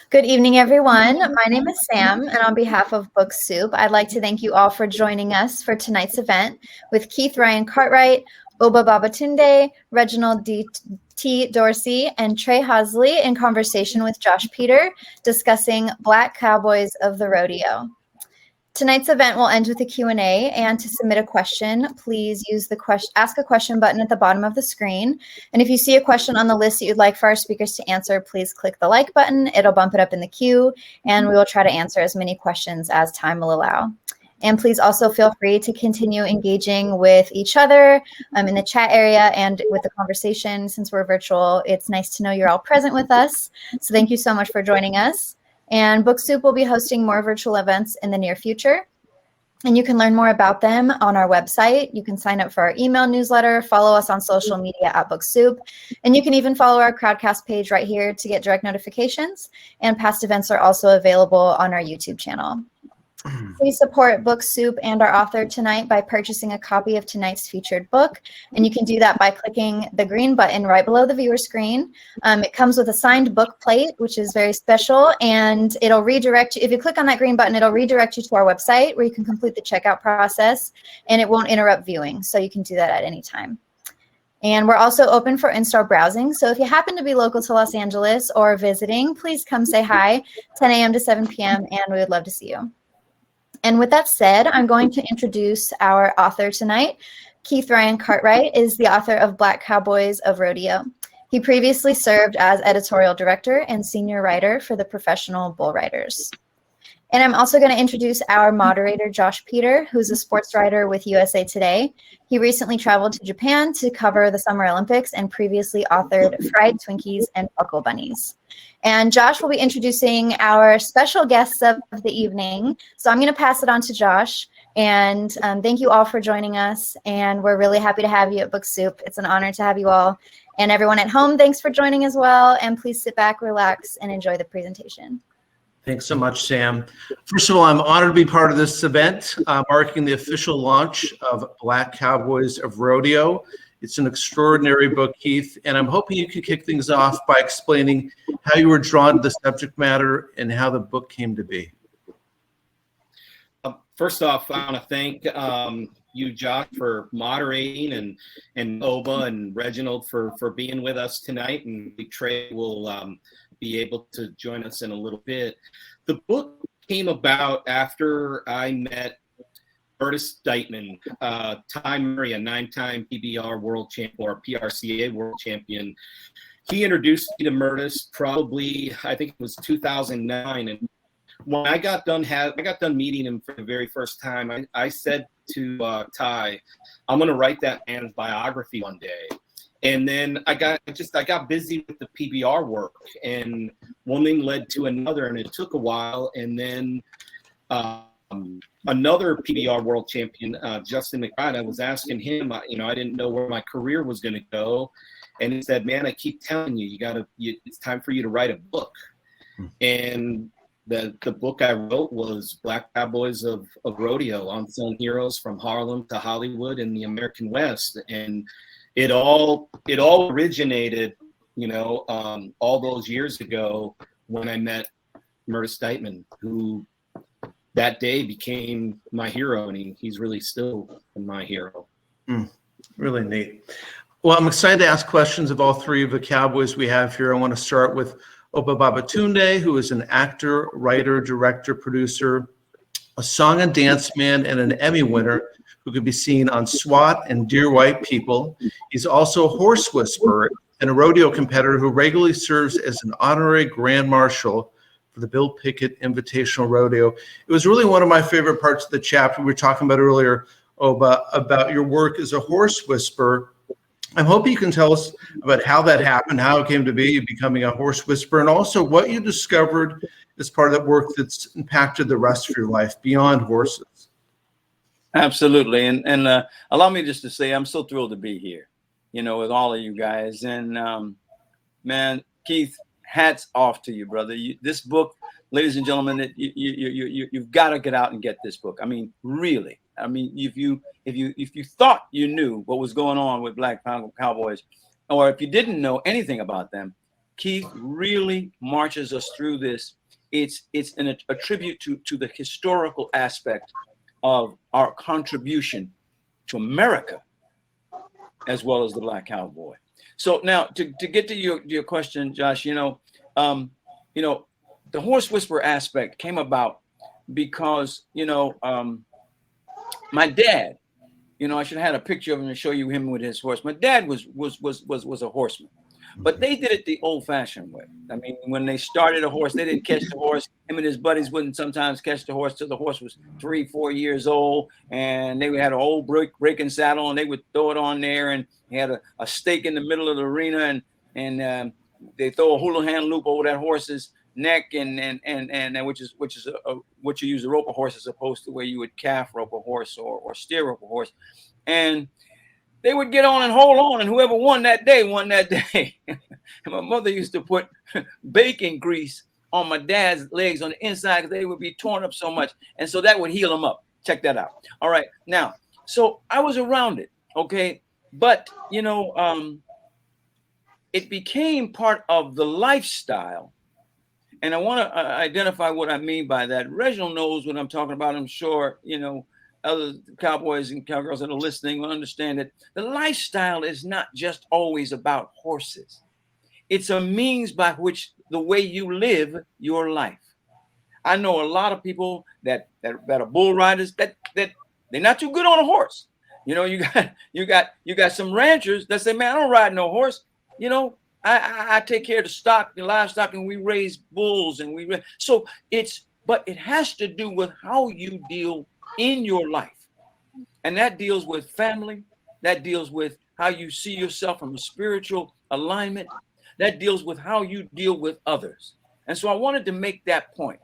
Good evening, everyone. My name is Sam, and on behalf of Book Soup, I'd like to thank you all for joining us for tonight's event with Keith Ryan Cartwright, Obba Babatundé, Reginald T Dorsey, and Trey Hosley in conversation with Josh Peter discussing Black Cowboys of the Rodeo. Tonight's event will end with a Q&A, and to submit a question, please use the Ask a Question button at the bottom of the screen. And if you see a question on the list that you'd like for our speakers to answer, please click the like button. It'll bump it up in the queue, and we will try to answer as many questions as time will allow. And please also feel free to continue engaging with each other in the chat area and with the conversation. Since we're virtual, it's nice to know you're all present with us. So thank you so much for joining us. And Book Soup will be hosting more virtual events in the near future. And you can learn more about them on our website. You can sign up for our email newsletter, follow us on social media at Book Soup, and you can even follow our Crowdcast page right here to get direct notifications. And past events are also available on our YouTube channel. Please support Book Soup and our author tonight by purchasing a copy of tonight's featured book. And you can do that by clicking the green button right below the viewer screen. It comes with a signed book plate, which is very special. And it'll redirect you. If you click on that green button, it'll redirect you to our website where you can complete the checkout process. And it won't interrupt viewing. So you can do that at any time. And we're also open for in-store browsing. So if you happen to be local to Los Angeles or visiting, please come say hi, 10 a.m. to 7 p.m. And we would love to see you. And with that said, I'm going to introduce our author tonight. Keith Ryan Cartwright is the author of Black Cowboys of Rodeo. He previously served as editorial director and senior writer for the Professional Bull Riders. And I'm also going to introduce our moderator, Josh Peter, who's a sports writer with USA Today. He recently traveled to Japan to cover the Summer Olympics and previously authored Fried Twinkies and Buckle Bunnies. And Josh will be introducing our special guests of the evening. So I'm going to pass it on to Josh. And thank you all for joining us. And we're really happy to have you at Book Soup. It's an honor to have you all. And everyone at home, thanks for joining as well. And please sit back, relax, and enjoy the presentation. Thanks so much, Sam. First of all, I'm honored to be part of this event, marking the official launch of Black Cowboys of Rodeo. It's an extraordinary book, Keith, and I'm hoping you could kick things off by explaining how you were drawn to the subject matter and how the book came to be. First off, I want to thank you, Josh, for moderating, and Obba and Reginald for being with us tonight, and Trey will be able to join us in a little bit. The book came about after I met Myrtis Dightman, Ty Murray, a 9-time PBR world champion or PRCA world champion. He introduced me to Myrtis probably, I think it was 2009. And when I got done meeting him for the very first time, I said to Ty, I'm going to write that man's biography one day. And then I got busy with the PBR work, and one thing led to another, and it took a while. And then another PBR world champion, Justin McBride, I was asking him, I didn't know where my career was going to go. And he said, man, I keep telling you, it's time for you to write a book. And the book I wrote was Black Cowboys of Rodeo, Unsung Heroes from Harlem to Hollywood and the American West. And it all originated, all those years ago when I met Myrtis Dightman, who that day became my hero, and he's really still my hero. Really neat. Well, I'm excited to ask questions of all three of the Cowboys we have here. I want to start with Obba Babatundé, who is an actor, writer, director, producer, a song and dance man, and an Emmy winner who can be seen on SWAT and Dear White People. He's also a horse whisperer and a rodeo competitor who regularly serves as an honorary grand marshal for the Bill Pickett Invitational Rodeo. It was really one of my favorite parts of the chapter we were talking about earlier, Obba, about your work as a horse whisperer. I'm hoping you can tell us about how that happened, how it came to be, becoming a horse whisperer, and also what you discovered as part of that work that's impacted the rest of your life beyond horses. Absolutely. And allow me just to say I'm so thrilled to be here, with all of you guys. And man, Keith, hats off to you, brother. This book, ladies and gentlemen, you've got to get out and get this book. I mean, really. I mean, if you thought you knew what was going on with Black Cowboys, or if you didn't know anything about them, Keith really marches us through this. It's a tribute to the historical aspect of our contribution to America, as well as the Black Cowboy. So now to get to your question, Josh, the horse whisperer aspect came about because, my dad, I should have had a picture of him to show you him with his horse. My dad was a horseman, but they did it the old-fashioned way. I mean, when they started a horse, they didn't catch the horse. Him and his buddies wouldn't sometimes catch the horse till the horse was 3-4 years old, and they had an old breaking saddle, and they would throw it on there, and he had a stake in the middle of the arena, and they throw a hula hand loop over that horse's neck, and which is what you use a rope a horse as opposed to where you would calf rope a horse or steer rope a horse, and they would get on and hold on, and whoever won that day won that day. And my mother used to put bacon grease on my dad's legs on the inside because they would be torn up so much, and so that would heal them up. Check that out. All right, now, so I was around it, okay, but it became part of the lifestyle. And I want to identify what I mean by that. Reginald knows what I'm talking about. I'm sure, other cowboys and cowgirls that are listening will understand that the lifestyle is not just always about horses. It's a means by which the way you live your life. I know a lot of people that are bull riders that they're not too good on a horse. You got some ranchers that say, man, I don't ride no horse. I take care of the livestock, and we raise bulls, and but it has to do with how you deal in your life. And that deals with family. That deals with how you see yourself from a spiritual alignment. That deals with how you deal with others. And so I wanted to make that point.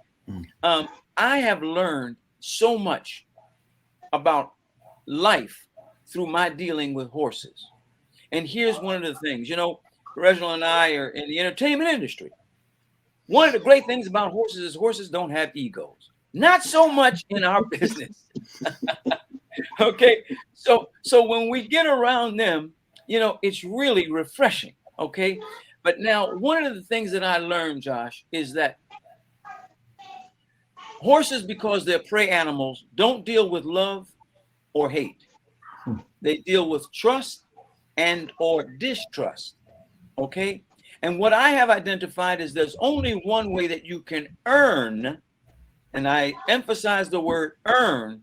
I have learned so much about life through my dealing with horses. And here's one of the things, Reginald and I are in the entertainment industry. One of the great things about horses is horses don't have egos. Not so much in our business. Okay. So when we get around them, it's really refreshing. Okay. But now one of the things that I learned, Josh, is that horses, because they're prey animals, don't deal with love or hate. They deal with trust and or distrust. Okay. And what I have identified is there's only one way that you can earn, and I emphasize the word earn,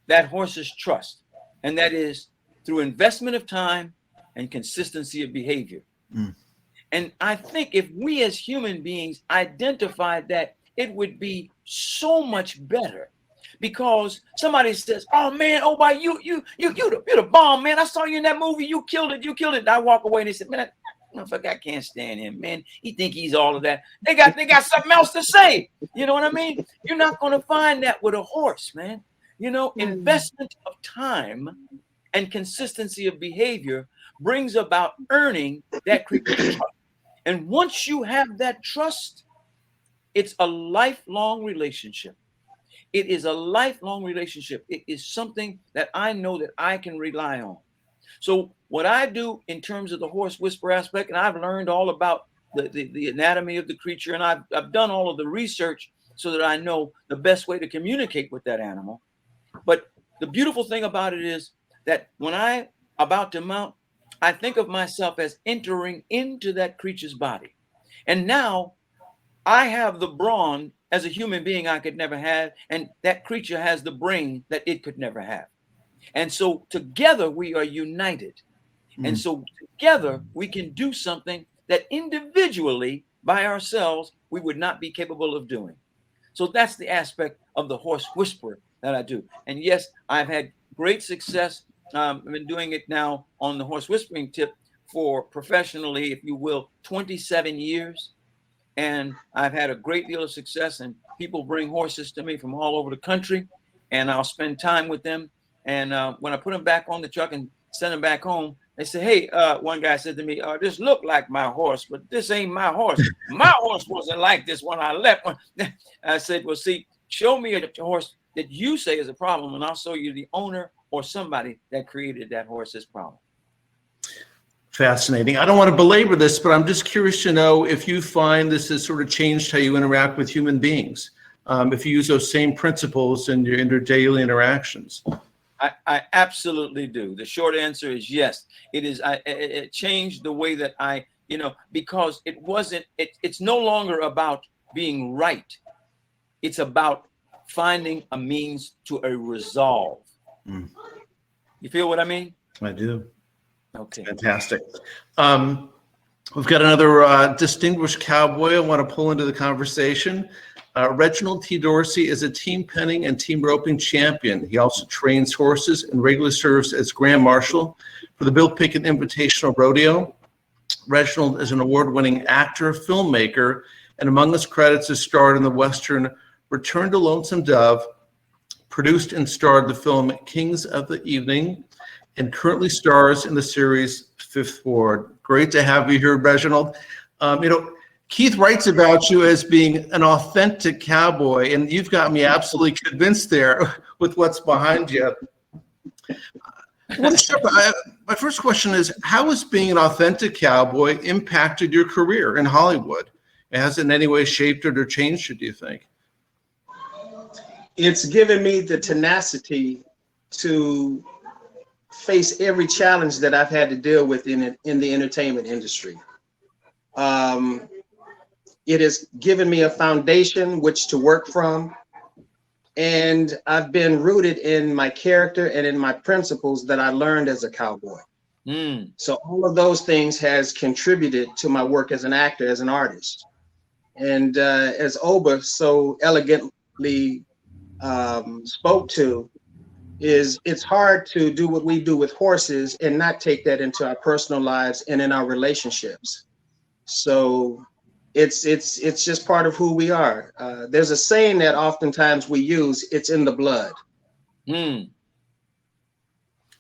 that horse's trust. And that is through investment of time and consistency of behavior. And I think if we as human beings identified that, it would be so much better. Because somebody says, "Oh man, Obba, you're the bomb, man. I saw you in that movie. You killed it. And I walk away and they said, "Man, motherfucker, I can't stand him, man. He think he's all of that." They got something else to say. You know what I mean? You're not going to find that with a horse, man. Investment of time and consistency of behavior brings about earning that creature trust. And once you have that trust, it's a lifelong relationship. It is a lifelong relationship. It is something that I know that I can rely on. So what I do in terms of the horse whisper aspect, and I've learned all about the anatomy of the creature, and I've done all of the research so that I know the best way to communicate with that animal. But the beautiful thing about it is that when I'm about to mount, I think of myself as entering into that creature's body. And now I have the brawn as a human being I could never have, and that creature has the brain that it could never have. And so together we are united. And so together we can do something that individually by ourselves we would not be capable of doing. So that's the aspect of the horse whisperer that I do. And yes, I've had great success. I've been doing it now on the horse whispering tip for professionally, if you will, 27 years. And I've had a great deal of success, and people bring horses to me from all over the country, and I'll spend time with them. And when I put them back on the truck and send them back home, they say, "Hey," one guy said to me, "This looked like my horse, but this ain't my horse. My horse wasn't like this when I left." I said, "Well, see, show me a horse that you say is a problem, and I'll show you the owner or somebody that created that horse's problem." Fascinating. I don't want to belabor this, but I'm just curious to know if you find this has sort of changed how you interact with human beings, if you use those same principles in your daily interactions. I absolutely do. The short answer is yes. It is. It changed the way that I, because it's no longer about being right. It's about finding a means to a resolve. Mm. You feel what I mean? I do. Okay. Fantastic. We've got another distinguished cowboy I want to pull into the conversation. Reginald T Dorsey is a team penning and team roping champion. He also trains horses and regularly serves as Grand Marshal for the Bill Pickett Invitational Rodeo. Reginald is an award-winning actor, filmmaker, and among his credits is starred in the Western Return to Lonesome Dove, produced and starred the film Kings of the Evening, and currently stars in the series Fifth Ward. Great to have you here, Reginald. Keith writes about you as being an authentic cowboy, and you've got me absolutely convinced there with what's behind you. My first question is, how has being an authentic cowboy impacted your career in Hollywood? Has it in any way shaped it or changed it, do you think? It's given me the tenacity to face every challenge that I've had to deal with in the entertainment industry. It has given me a foundation which to work from, and I've been rooted in my character and in my principles that I learned as a cowboy. So all of those things has contributed to my work as an actor, as an artist. And as Obba so elegantly spoke to, it's hard to do what we do with horses and not take that into our personal lives and in our relationships. So it's just part of who we are. There's a saying that oftentimes we use, it's in the blood.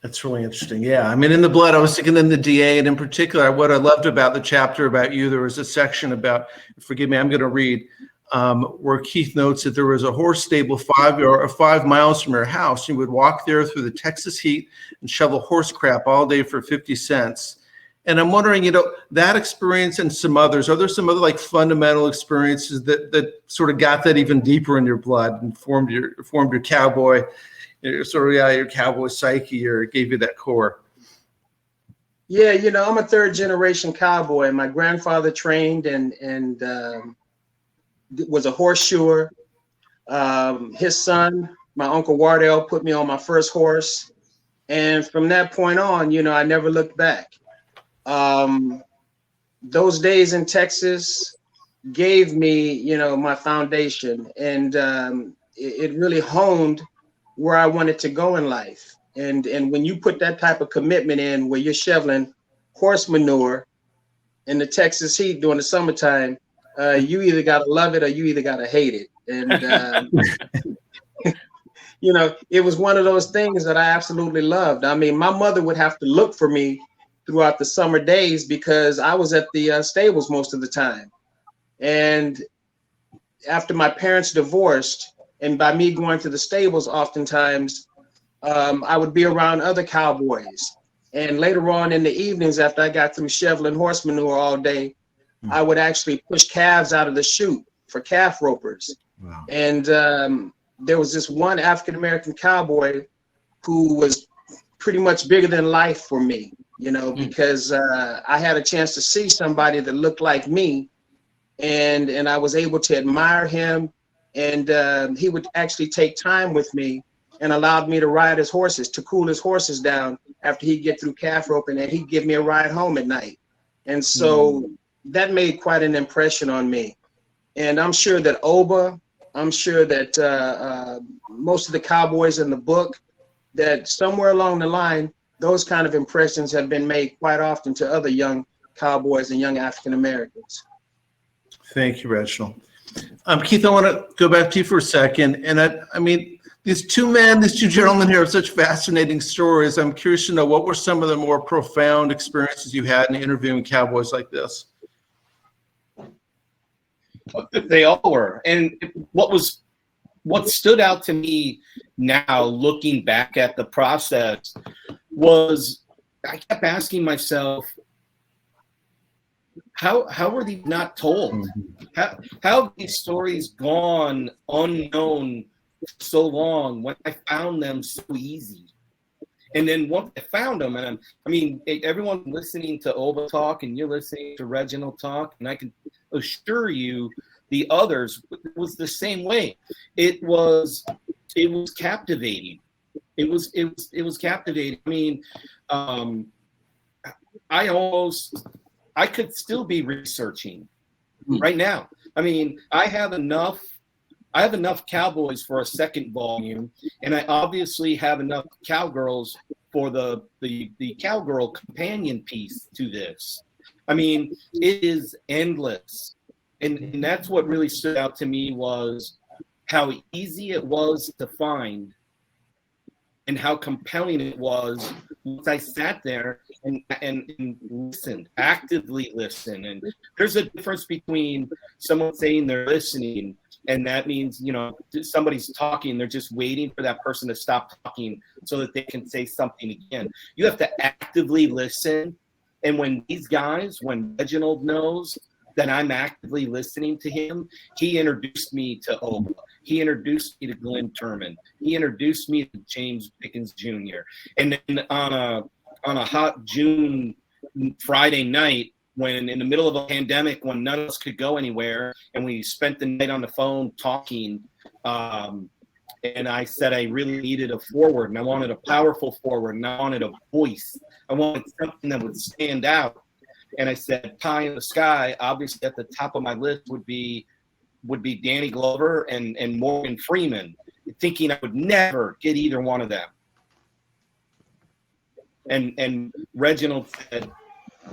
That's really interesting. Yeah, I mean, in the blood, I was thinking in the DA, and in particular, what I loved about the chapter about you, there was a section about, forgive me, I'm going to read, where Keith notes that there was a horse stable 5 miles from your house. You would walk there through the Texas heat and shovel horse crap all day for 50 cents. And I'm wondering, that experience and some others, are there some other like fundamental experiences that sort of got that even deeper in your blood and formed your cowboy, your cowboy psyche, or gave you that core? Yeah, I'm a third generation cowboy. My grandfather trained and was a horseshoer. His son, my Uncle Wardell, put me on my first horse. And from that point on, I never looked back. Those days in Texas gave me, my foundation, and it really honed where I wanted to go in life. And when you put that type of commitment in, where you're shoveling horse manure in the Texas heat during the summertime, you either gotta love it or you either gotta hate it. And it was one of those things that I absolutely loved. I mean, my mother would have to look for me throughout the summer days because I was at the stables most of the time. And after my parents divorced, and by me going to the stables oftentimes, I would be around other cowboys. And later on in the evenings, after I got through shoveling horse manure all day, I would actually push calves out of the chute for calf ropers. Wow. And there was this one African-American cowboy who was pretty much bigger than life for me, because I had a chance to see somebody that looked like me, and I was able to admire him. And he would actually take time with me and allowed me to ride his horses, to cool his horses down after he'd get through calf roping, and he'd give me a ride home at night. And so that made quite an impression on me. And I'm sure that Obba, I'm sure that most of the cowboys in the book, that somewhere along the line, those kind of impressions have been made quite often to other young cowboys and young African Americans. Thank you, Reginald. Keith, I want to go back to you for a second. And I mean, these two gentlemen here have such fascinating stories. I'm curious to know, what were some of the more profound experiences you had in interviewing cowboys like this? They all were. And what stood out to me now, looking back at the process, was I kept asking myself, how were these not told? How have these stories gone unknown for so long when I found them so easy? And then once I found them, and I mean, everyone listening to Obba talk, and you're listening to Reginald talk, and I can assure you, the others was the same way. It was captivating. It was captivating. I mean, I could still be researching right now. I mean, I have enough cowboys for a second volume, and I obviously have enough cowgirls for the cowgirl companion piece to this. I mean, it is endless. And that's what really stood out to me, was how easy it was to find and how compelling it was once I sat there and listened, actively listened. And there's a difference between someone saying they're listening, and that means, you know, somebody's talking, they're just waiting for that person to stop talking so that they can say something again. You have to actively listen. And when Reginald knows that I'm actively listening to him, he introduced me to Obba. He introduced me to Glenn Turman. He introduced me to James Pickens Jr. And then on a hot June Friday night, when in the middle of a pandemic, when none of us could go anywhere, and we spent the night on the phone talking, and I said I really needed a forward, and I wanted a powerful forward, and I wanted a voice. I wanted something that would stand out. And I said, pie in the sky, obviously at the top of my list would be Danny Glover and Morgan Freeman, thinking I would never get either one of them. And Reginald said,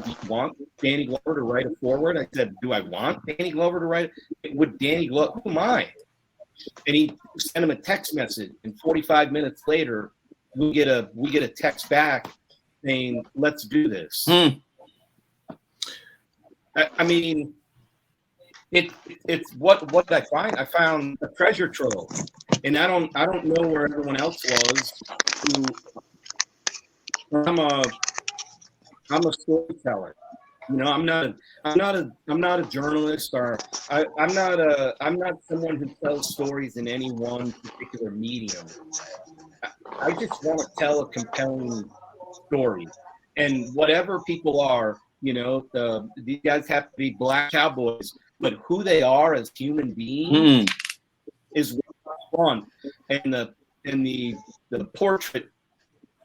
do you want Danny Glover to write a forward? I said, do I want Danny Glover to write it? Would Danny Glover, who am I? And he sent him a text message, and 45 minutes later, we get a text back saying, let's do this. I mean, it's what did I find? I found a treasure trove, and I don't know where everyone else was. I'm a storyteller. You know, I'm not a journalist, or I'm not someone who tells stories in any one particular medium. I just want to tell a compelling story, and whatever people are. You know, these guys have to be black cowboys, but who they are as human beings is fun. And the portrait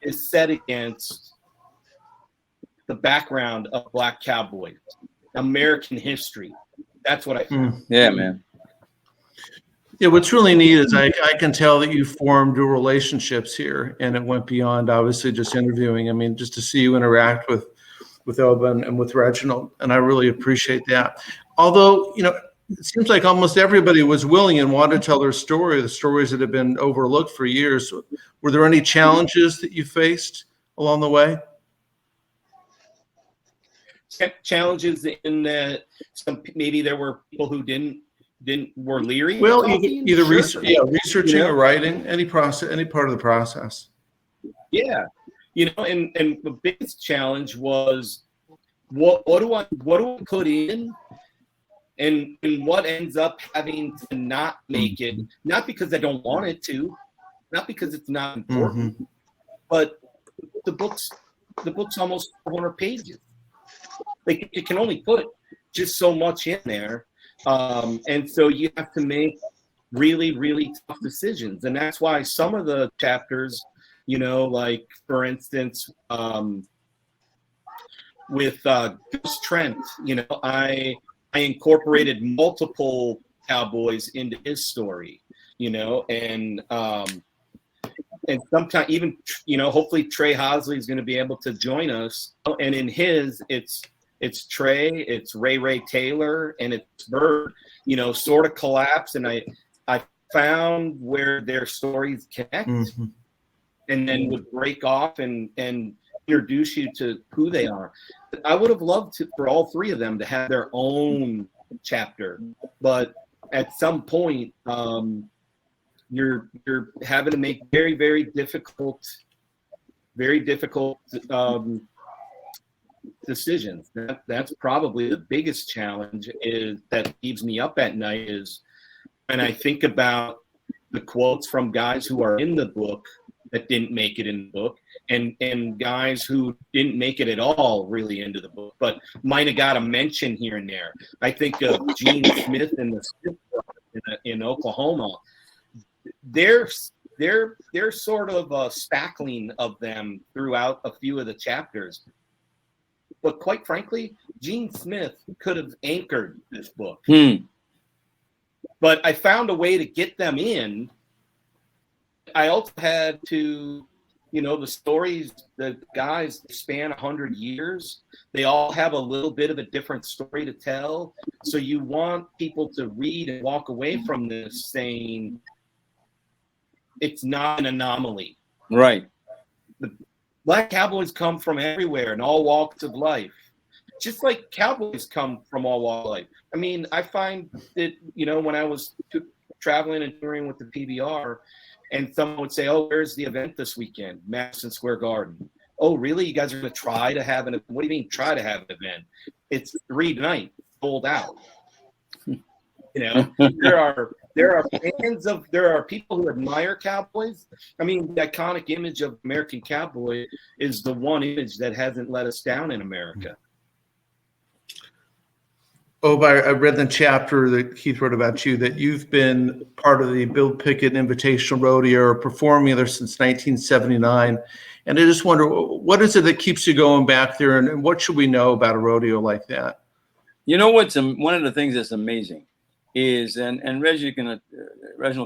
is set against the background of black cowboys, American history. That's what I found. Yeah, man. Yeah, what's really neat is I can tell that you formed your relationships here, and it went beyond obviously just interviewing. I mean, just to see you interact with Obba and with Reginald, and I really appreciate that. Although, you know, it seems like almost everybody was willing and wanted to tell their story, the stories that have been overlooked for years. Were there any challenges that you faced along the way? Challenges in that maybe there were people who were leery. Well, either researching or writing, any part of the process. Yeah. You know, and the biggest challenge was what do I put in, and what ends up having to not make it, not because I don't want it to, not because it's not important, but the book's almost 400 pages. Like, you can only put just so much in there, and so you have to make really, really tough decisions, and that's why some of the chapters. You know, like, for instance, with Gus Trent, you know, I incorporated multiple cowboys into his story, you know, and sometimes even, you know, hopefully Trey Hosley is going to be able to join us. And in his, it's Trey, it's Ray Taylor, and it's Bird, you know, sort of collapse. And I found where their stories connect. And then would break off and introduce you to who they are. I would have loved for all three of them to have their own chapter, but at some point, you're having to make very, very difficult decisions. That's probably the biggest challenge that keeps me up at night, is when I think about the quotes from guys who are in the book that didn't make it in the book, and guys who didn't make it at all really into the book, but might have got a mention here and there. I think of Gene Smith and the Smith in Oklahoma. There's sort of a spackling of them throughout a few of the chapters. But quite frankly, Gene Smith could have anchored this book. But I found a way to get them in. I also had to, the stories, the guys span 100 years. They all have a little bit of a different story to tell. So you want people to read and walk away from this saying it's not an anomaly. Right. The Black Cowboys come from everywhere in all walks of life. Just like Cowboys come from all walks of life. I mean, I find that, when I was traveling and touring with the PBR, and someone would say, "Oh, where's the event this weekend? Madison Square Garden." "Oh, really? You guys are going to try to have an? What do you mean try to have an event? It's 3 nights, sold out." There are people who admire Cowboys. I mean, the iconic image of American Cowboy is the one image that hasn't let us down in America. Oh, I read the chapter that Keith wrote about you, that you've been part of the Bill Pickett Invitational Rodeo, or performing there since 1979. And I just wonder, what is it that keeps you going back there, and what should we know about a rodeo like that? What's one of the things that's amazing is, and Reginald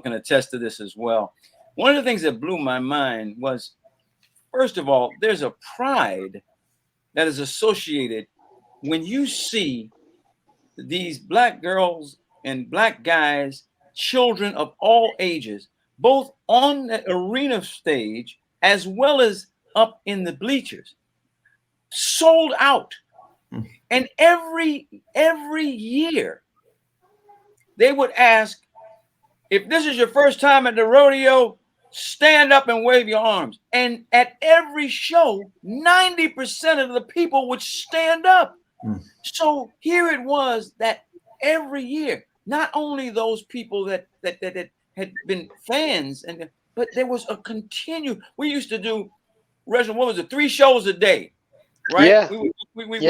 can attest to this as well. One of the things that blew my mind was, first of all, there's a pride that is associated when you see these Black girls and Black guys, children of all ages, both on the arena stage as well as up in the bleachers, sold out. And every year they would ask, if this is your first time at the rodeo, stand up and wave your arms. And at every show, 90% of the people would stand up. So here it was that every year, not only those people that had been fans, but there was a continued. We used to do, Reginald, what was it, 3 shows a day, right? Yeah. We would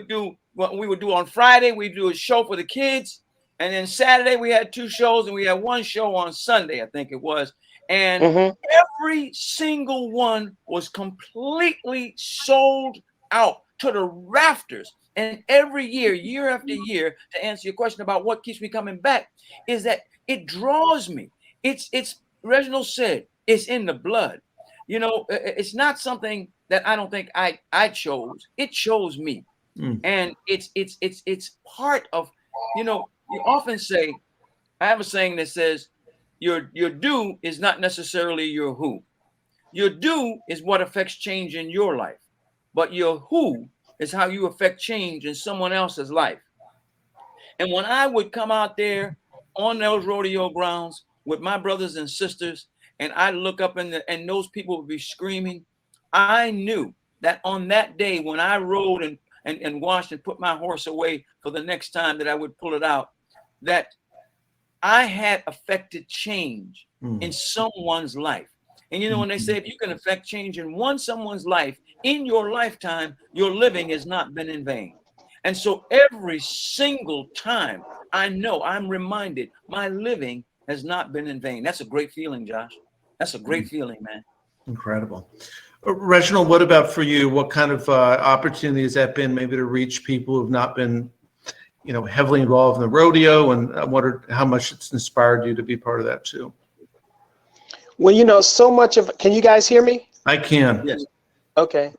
do what we would do on Friday. We do a show for the kids, and then Saturday we had 2 shows, and we had 1 show on Sunday, I think it was. And every single one was completely sold out to the rafters. And every year after year, to answer your question about what keeps me coming back, is that it draws me. It's Reginald said, it's in the blood. It's not something that I don't think I chose. It chose me. And it's part of, you often say, I have a saying that says, your do is not necessarily your who. Your do is what affects change in your life. But your who is how you affect change in someone else's life. And when I would come out there on those rodeo grounds with my brothers and sisters, and I look up and those people would be screaming, I knew that on that day when I rode and washed and put my horse away for the next time that I would pull it out, that I had affected change in someone's life. And when they say, if you can affect change in someone's life in your lifetime, your living has not been in vain. And so every single time I know, I'm reminded my living has not been in vain. That's a great feeling, Josh. That's a great feeling, man. Incredible. Reginald, what about for you? What kind of opportunity has that been, maybe to reach people who've not been, heavily involved in the rodeo, and I wondered how much it's inspired you to be part of that too? Well, so much of, can you guys hear me? I can. Yes. Okay.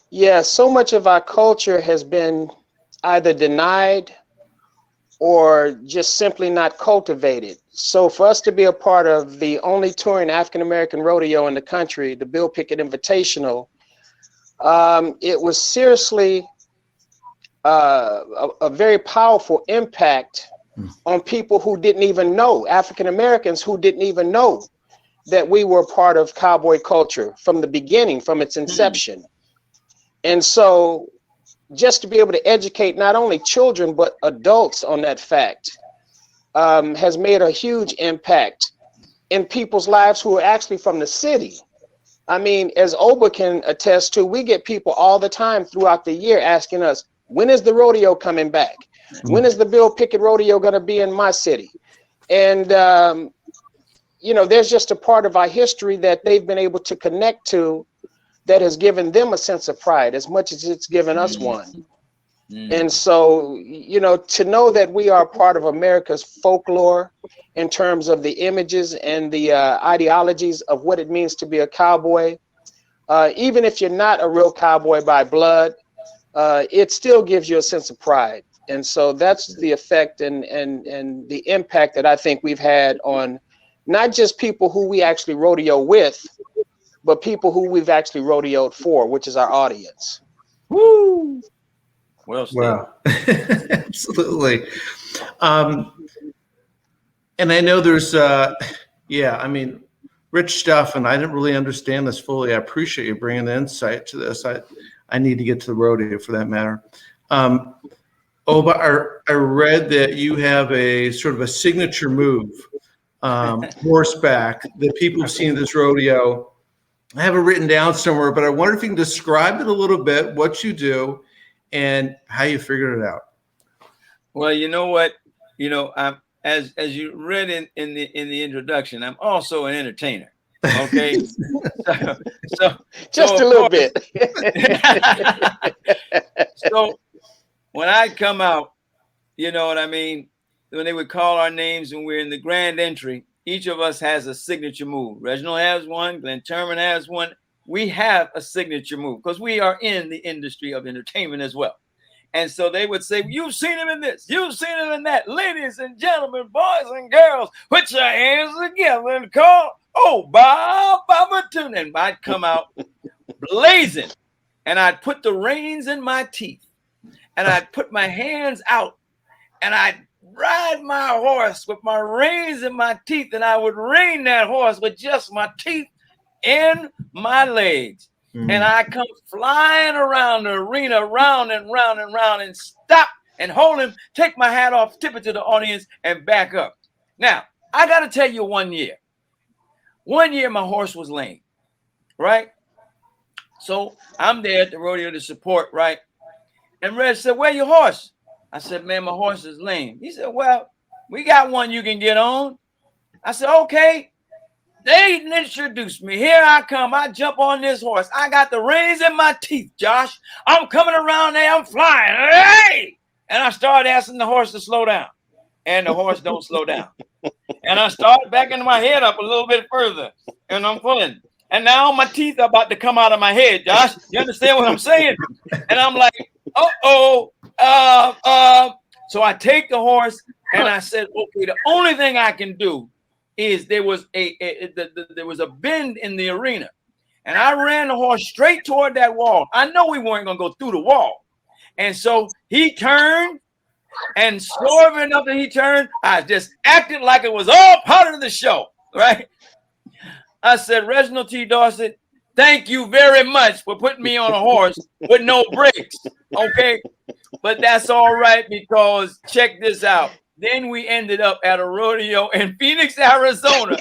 Yeah, so much of our culture has been either denied or just simply not cultivated. So for us to be a part of the only touring African-American rodeo in the country, the Bill Pickett Invitational, it was seriously a very powerful impact on people who didn't even know, African-Americans who didn't even know that we were part of cowboy culture from the beginning, from its inception. And so just to be able to educate not only children, but adults on that fact has made a huge impact in people's lives who are actually from the city. I mean, as Obba can attest to, we get people all the time throughout the year asking us, when is the rodeo coming back? When is the Bill Pickett Rodeo going to be in my city? And, you know, there's just a part of our history that they've been able to connect to that has given them a sense of pride as much as it's given us one. And so, you know, to know that we are part of America's folklore in terms of the images and the ideologies of what it means to be a cowboy, even if you're not a real cowboy by blood, it still gives you a sense of pride. And so that's the effect and the impact that I think we've had on not just people who we actually rodeo with, but people who we've actually rodeoed for, which is our audience. Woo! Well said. Wow. Absolutely. And I know there's, yeah, I mean, rich stuff, and I didn't really understand this fully. I appreciate you bringing the insight to this. I need to get to the rodeo for that matter. Obba, I read that you have a sort of a signature move, horseback, that people have seen at this rodeo. I have it written down somewhere, but I wonder if you can describe it a little bit, what you do, and how you figured it out. Well, you know what? You know, as you read in the introduction, I'm also an entertainer. Okay, so just a little bit. So when I come out, you know what I mean? When they would call our names when we're in the grand entry, each of us has a signature move. Reginald has one, Glenn Turman has one. We have a signature move because we are in the industry of entertainment as well. And so they would say, you've seen him in this, you've seen him in that. Ladies and gentlemen, boys and girls, put your hands together and call Babatundé. And I'd come out blazing, and I'd put the reins in my teeth, and I'd put my hands out, and I'd ride my horse with my reins in my teeth, and I would rein that horse with just my teeth in my legs. And I come flying around the arena, round and round and round, and stop and hold him, take my hat off, tip it to the audience, and back up. Now, I got to tell you, one year my horse was lame, right? So I'm there at the rodeo to support, right? And Reg said, where your horse? I said, man, my horse is lame. He said, well, we got one you can get on. I said, okay. They introduced me. Here I come. I jump on this horse. I got the reins in my teeth, Josh. I'm coming around there. I'm flying. Hey! And I started asking the horse to slow down. And the horse don't slow down. And I started backing my head up a little bit further. And I'm pulling. And now my teeth are about to come out of my head, Josh. You understand what I'm saying? And I'm like, so I take the horse and I said, okay, the only thing I can do is there was a bend in the arena, and I ran the horse straight toward that wall. I know we weren't going to go through the wall. And so he turned, and swerve enough that he turned, I just acted like it was all part of the show, right? I said, Reginald T Dorsey, thank you very much for putting me on a horse with no brakes, okay? But that's all right, because check this out. Then we ended up at a rodeo in Phoenix, Arizona.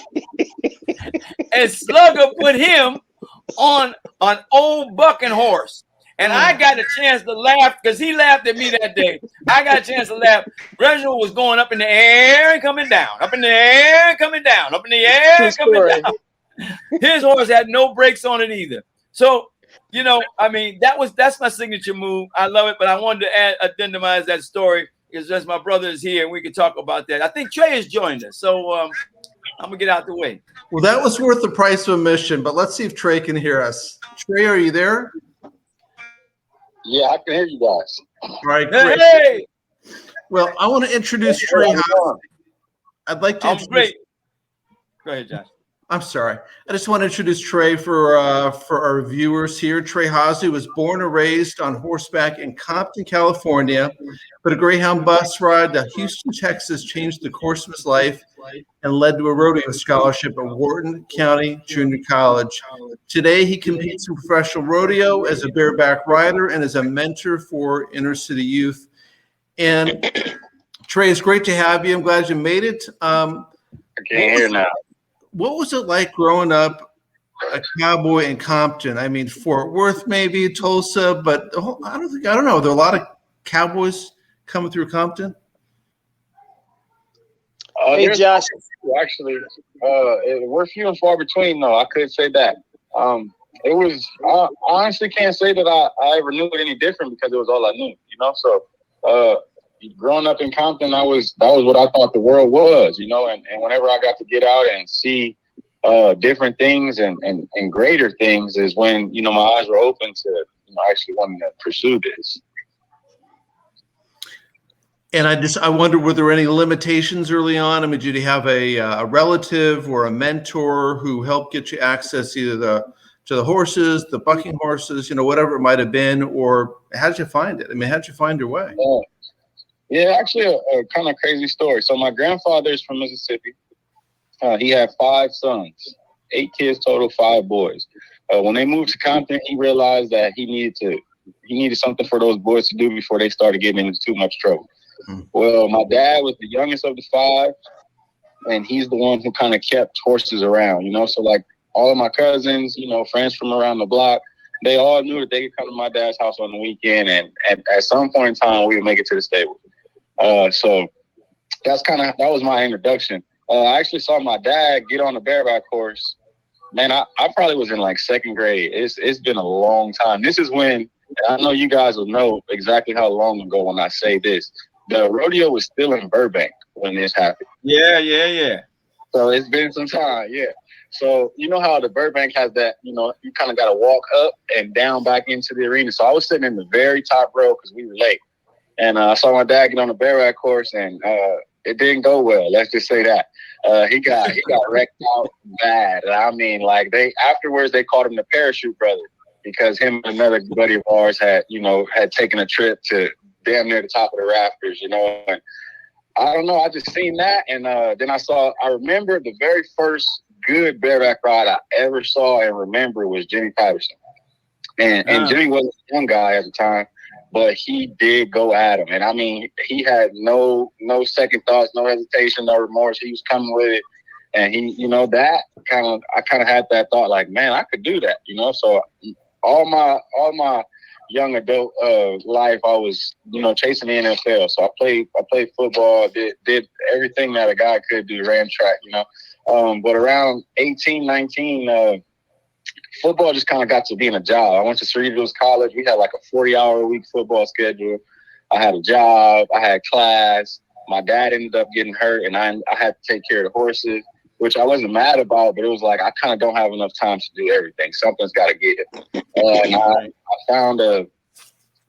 And Slugger put him on an old bucking horse. And I got a chance to laugh because he laughed at me that day. I got a chance to laugh. Reginald was going up in the air and coming down, up in the air and coming down, up in the air and coming down. His horse had no brakes on it either. So, you know, I mean, that's my signature move. I love it, but I wanted to addendamize that story. It's just my brother is here, and we can talk about that. I think Trey has joined us, so I'm going to get out the way. Well, that was worth the price of admission, but let's see if Trey can hear us. Trey, are you there? Yeah, I can hear you guys. All right, great. Hey! Well, I want to introduce Trey Hosley. I'd like to introduce... Great. Go ahead, Josh. I'm sorry. I just want to introduce Trey for our viewers here. Trey Hosley was born and raised on horseback in Compton, California, but a Greyhound bus ride to Houston, Texas changed the course of his life. and led to a rodeo scholarship at Wharton County Junior College. Today, he competes in professional rodeo as a bareback rider and as a mentor for inner city youth. And Trey, it's great to have you. I'm glad you made it. I can't hear now. What was it like growing up a cowboy in Compton? I mean, Fort Worth, maybe Tulsa, but I don't know. There are a lot of cowboys coming through Compton. Hey, Josh. Actually, we're few and far between, though. I could say that. It was. I honestly can't say that I ever knew it any different because it was all I knew. So growing up in Compton, that was what I thought the world was. And whenever I got to get out and see different things and greater things is when my eyes were open to actually wanting to pursue this. And I wonder, were there any limitations early on? I mean, did you have a relative or a mentor who helped get you access either to the horses, the bucking horses, whatever it might have been, or how did you find it? I mean, how did you find your way? Yeah, actually a kind of crazy story. So my grandfather is from Mississippi. He had 5 sons, 8 kids total, 5 boys. When they moved to Compton, he realized that he needed something for those boys to do before they started getting into too much trouble. Well, my dad was the youngest of the 5, and he's the one who kind of kept horses around, So like all of my cousins, friends from around the block, they all knew that they could come to my dad's house on the weekend, and at some point in time, we would make it to the stable. So that was my introduction. I actually saw my dad get on a bareback horse. Man, I probably was in like 2nd grade. It's been a long time. This is when, I know you guys will know exactly how long ago when I say this. The rodeo was still in Burbank when this happened. Yeah. So it's been some time, yeah. So you know how the Burbank has that, you kind of got to walk up and down back into the arena. So I was sitting in the very top row because we were late. And I saw my dad get on the bareback horse, and it didn't go well. Let's just say that. He got wrecked out bad. I mean, like afterwards they called him the parachute brother because him and another buddy of ours had taken a trip to damn near the top of the rafters, And I don't know. I just seen that, and then I remember the very first good bareback ride I ever saw and remember was Jimmy Patterson, and Jimmy wasn't a young guy at the time, but he did go at him, and I mean he had no second thoughts, no hesitation, no remorse. He was coming with it, and I kind of had that thought like, man, I could do that, So all my young adult life, I was, chasing the NFL. So I played football, did everything that a guy could do, ran track, But around 18, 19, football just kind of got to being a job. I went to Cerritos College. We had like a 40-hour-a-week football schedule. I had a job. I had class. My dad ended up getting hurt, and I had to take care of the horses, which I wasn't mad about, but it was like I kind of don't have enough time to do everything. Something's got to give. And I found a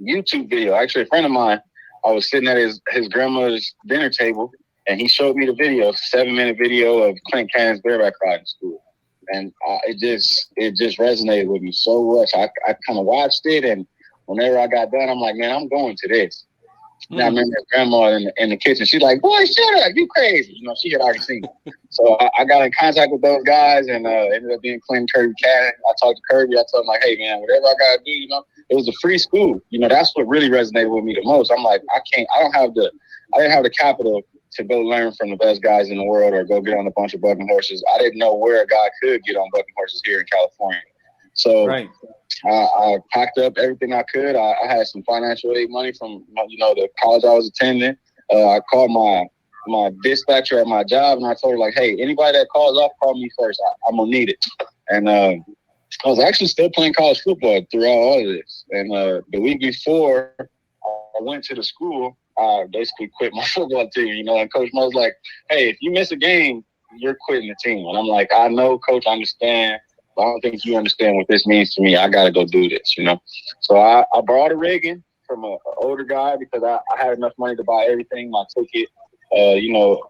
YouTube video. Actually, a friend of mine, I was sitting at his grandmother's dinner table, and he showed me the video, 7-minute video of Clint Cannon's bareback riding school. And it just resonated with me so much. I kind of watched it, and whenever I got done, I'm like, man, I'm going to this. And I remember his grandma in the kitchen. She's like, boy, shut up. You crazy. She had already seen it. So I got in contact with those guys and ended up being Clint Kirby Cannon. I talked to Kirby. I told him, like, hey, man, whatever I got to do, it was a free school. That's what really resonated with me the most. I'm like, I didn't have the capital to go learn from the best guys in the world or go get on a bunch of bucking horses. I didn't know where a guy could get on bucking horses here in California. So right. I packed up everything I could. I had some financial aid money from, the college I was attending. I called my dispatcher at my job, and I told her, like, hey, anybody that calls off, call me first. I'm going to need it. And I was actually still playing college football throughout all of this. And the week before I went to the school, I basically quit my football team, and Coach Mo was like, hey, if you miss a game, you're quitting the team. And I'm like, I know, Coach, I understand. I don't think you understand what this means to me. I got to go do this, So I borrowed a rigging from an older guy because I had enough money to buy everything, my ticket,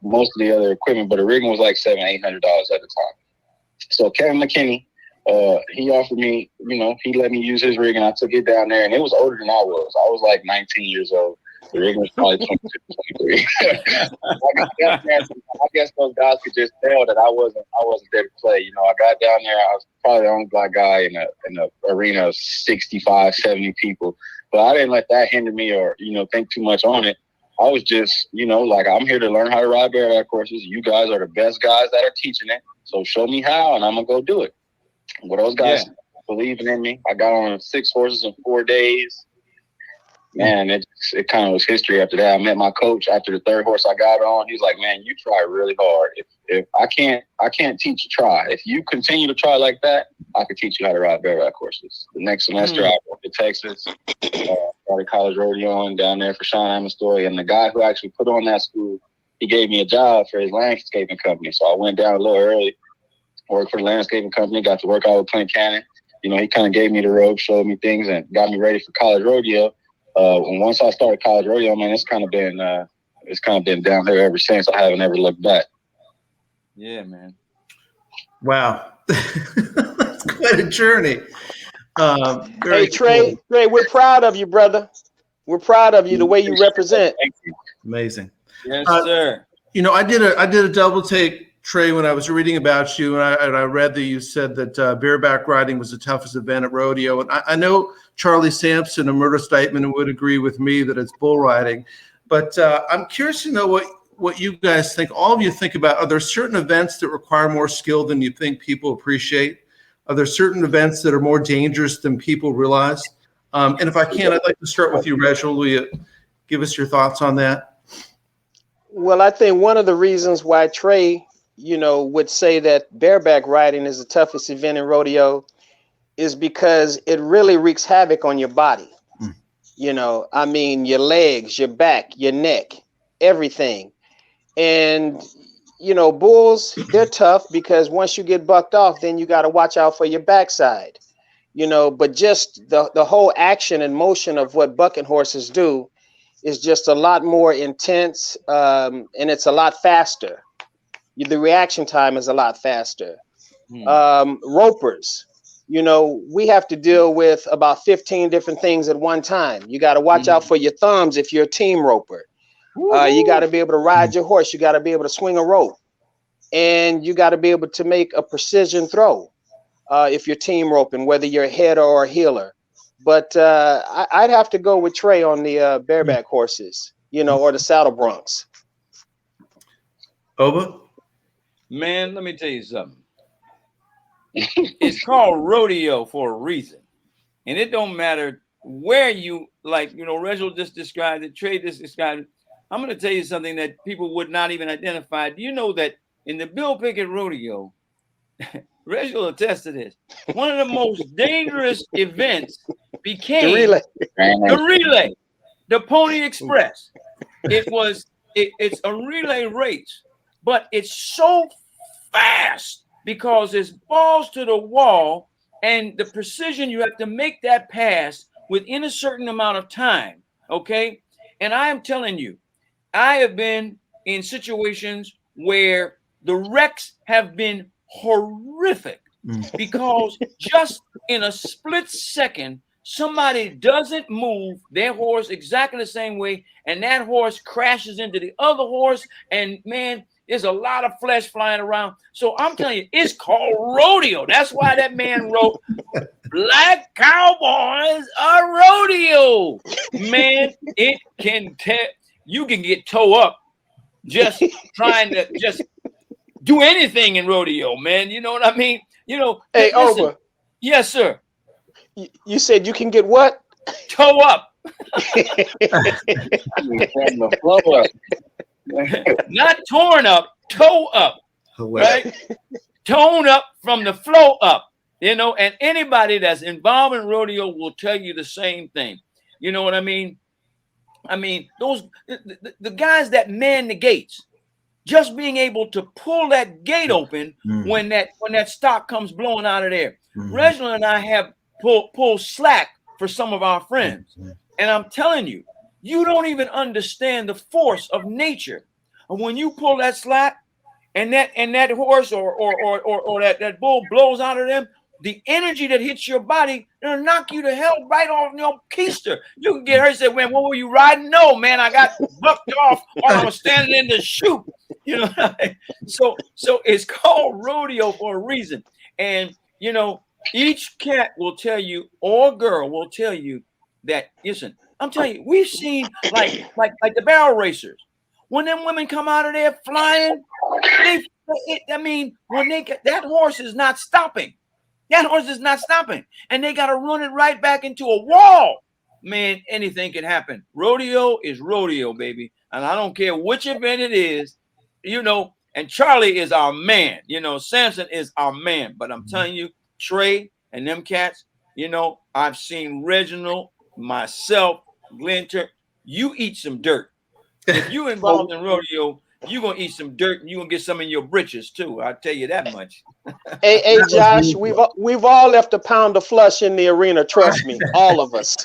most of the other equipment, but the rigging was like $700-800 at the time. So Kevin McKinney, he offered me, he let me use his rig, and I took it down there, and it was older than I was. I was like 19 years old. The ring was probably 22, 23. I guess those guys could just tell that I wasn't there to play. You know, I got down there. I was probably the only black guy in the arena of 65, 70 people. But I didn't let that hinder me or, you know, think too much on it. I was just, you know, like, I'm here to learn how to ride bareback horses. You guys are the best guys that are teaching it. So show me how, and I'm going to go do it. Well, those guys believing in me. I got on 6 horses in 4 days. Man, it kind of was history after that. I met my coach after the 3rd horse I got on. He's like, man, you try really hard. If I can't teach you, try. If you continue to try like that, I can teach you how to ride bareback horses. The next semester, I went to Texas, started college rodeoing down there for Sean Amestoy. And the guy who actually put on that school, he gave me a job for his landscaping company. So I went down a little early, worked for the landscaping company, got to work out with Clint Cannon. You know, he kind of gave me the rope, showed me things, and got me ready for college rodeo. And once I started college rodeo, man, it's kind of been down there ever since. I haven't ever looked back. Yeah, man. Wow. That's quite a journey. Hey, Trey, cool. Trey, we're proud of you, brother. We're proud of you, the way you represent. Thank you. Amazing. Yes, sir. You know, I did a double take, Trey, when I was reading about you, and I read that you said that bareback riding was the toughest event at rodeo. And I know Charlie Sampson and Myrtis Dightman would agree with me that it's bull riding. But I'm curious to know what you guys think. All of you think about, are there certain events that require more skill than you think people appreciate? Are there certain events that are more dangerous than people realize? And if I can, I'd like to start with you, Reginald. Will you give us your thoughts on that? Well, I think one of the reasons why Trey, you know, would say that bareback riding is the toughest event in rodeo is because it really wreaks havoc on your body. You know, I mean, your legs, your back, your neck, everything. And, you know, bulls, they're tough because once you get bucked off, then you got to watch out for your backside, you know, but just the whole action and motion of what bucking horses do is just a lot more intense, and it's a lot faster. The reaction time is a lot faster. Ropers, you know, we have to deal with about 15 different things at one time. You got to watch out for your thumbs if you're a team roper. You got to be able to ride your horse. You got to be able to swing a rope. And you got to be able to make a precision throw if you're team roping, whether you're a header or a heeler. But I'd have to go with Trey on the bareback horses, you know, or the saddle broncs. Obba? Man, let me tell you something. It's called rodeo for a reason. And it don't matter where you, like, you know, Reginald just described it, Trey just described it. I'm going to tell you something that people would not even identify. Do you know that in the Bill Pickett Rodeo, Reginald attests to this, one of the most dangerous events became the relay, the Pony Express. It's a relay race, but it's so fast because it's balls to the wall, and the precision you have to make that pass within a certain amount of time. Okay. And I am telling you, I have been in situations where the wrecks have been horrific because just in a split second, somebody doesn't move their horse exactly the same way, and that horse crashes into the other horse, and man, there's a lot of flesh flying around. So I'm telling you, it's called rodeo. That's why that man wrote Black Cowboys are rodeo. Man, it can you can get toe up just trying to just do anything in rodeo, man. You know what I mean? You know, hey, Obba. Yes, sir. You said you can get what? Toe up. Not torn up, toe up. Right? Tone up from the flow up. You know, and anybody that's involved in rodeo will tell you the same thing. You know what I mean? I mean, those the guys that man the gates, just being able to pull that gate open when that stock comes blowing out of there. Reginald and I have pulled slack for some of our friends, and I'm telling you, you don't even understand the force of nature. And when you pull that slack, and that horse or that bull blows out of them, the energy that hits your body, it'll knock you to hell right off your keister. You can get her and say, man, what were you riding? No, man, I got bucked off while I was standing in the chute. You know, so it's called rodeo for a reason. And, you know, each cat will tell you, or girl will tell you that, listen, I'm telling you, we've seen like the barrel racers. When them women come out of there flying, when they get, that horse is not stopping. That horse is not stopping. And they got to run it right back into a wall. Man, anything can happen. Rodeo is rodeo, baby. And I don't care which event it is, you know, and Charlie is our man. You know, Samson is our man. But I'm telling you, Trey and them cats, you know, I've seen Reginald, myself, Glinter, you eat some dirt. If you involved in rodeo, you're going to eat some dirt and you're going to get some in your britches too. I'll tell you that much. Hey, Josh, we've all left a pound of flush in the arena. Trust me, all of us.